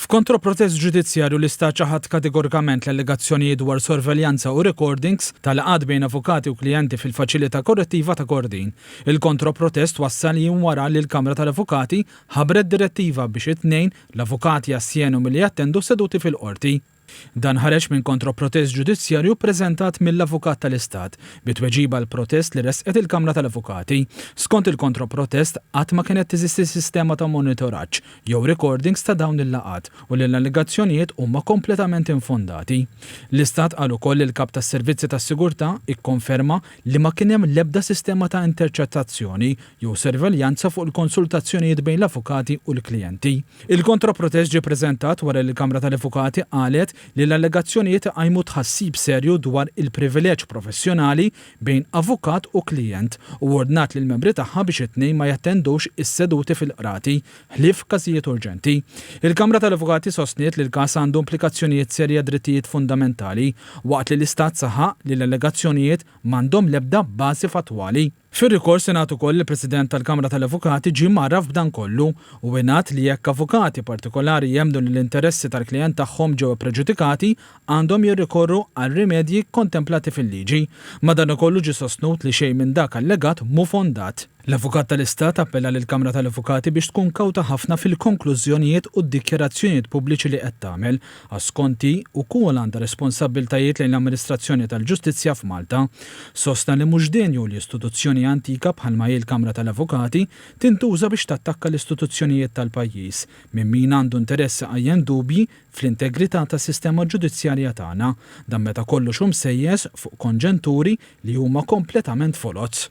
F'kontroprotest ġudizzjarju l-istat ċaħad kategorikament l-allegazzjonijiet dwar sorveljanza u recordings tal-laqgħat bejn avukati u klijenti fil-faċilità korrettiva ta' Kordin. Il-kontroprotest wassal jiem wara li l-Kamra tal-Avukati ħabret direttiva biex it-tnejn l-avukati assjenu milli jattendu seduti fil-qorti. Dan ħareġ minn kontroprotest ġudizzjarju preżentat mill-Avukat tal-Istat bit-tweġiba l-protest li resqet il-Kamra tal-Avukati. Skont il-kontroprotest qatt ma kienet teżisti sistema ta' monitoraġġ jew recordings ta' dawn il-laqgħat u li l-allegazzjonijiet huma kompletament infondati. L-Istat qal ukoll il-Kap tas-Servizzi tas-Sigurtà ikkonferma li ma kien hemm l-ebda sistema ta' interċettazzjoni jew serveljanza fuq il-konsultazzjonijiet bejn l-avukati u l-klijenti. Il-kontroprotest ġie preżentat wara li l-Kamra tal-Avukati qalet li l-allegazzjonijiet għajmu tħassib serju dwar il-privileġġ professjonali bejn avukat u klijent u ordnat lill membri tagħha biex it-tnejn ma jattendux is-seduti fil-qrati ħlief każijiet urġenti. Il-Kamra tal-Avukati sostniet li l-każ għandu implikazzjonijiet serji drittijiet fundamentali waqt li l-Istat saħaq li l-allegazzjonijiet m'għandhom l-ebda bażi fatwali. Fir-rikors ingħata ukoll il-President tal-Kamra tal-Avukati ġie marraf b'dan kollu u ingħat li jekk avukati partikolari jemdu li l-interessi tal-klijent tagħhom ġew preġudikati għandhom jirrikorru għal rimedji kontemplati fil-liġi. Madankollu ġie sostnut li xejn minn dak allegat mhu fondat. L-Avukat tal-Istat appella lill-Kamra tal-Avukati biex tkun kawta ħafna fil-konklużjonijiet u d-dikjarazzjonijiet pubbliċi li qed tagħmel għaskonti wkoll għandha responsabbiltajiet lejn l-Amministrazzjoni tal-Ġustizzja f'Malta. Sostna li mhux denju li istituzzjoni antika bħalma hi l-Kamra tal-Avukati tintuża biex tattakka l-istituzzjonijiet tal-pajjiż minn min għandu interess għajjem dubji fl-integrità tas-sistema ġudizzjarja tagħna dan meta kollox msejjes fuq konġenturi li huma kompletament folozz.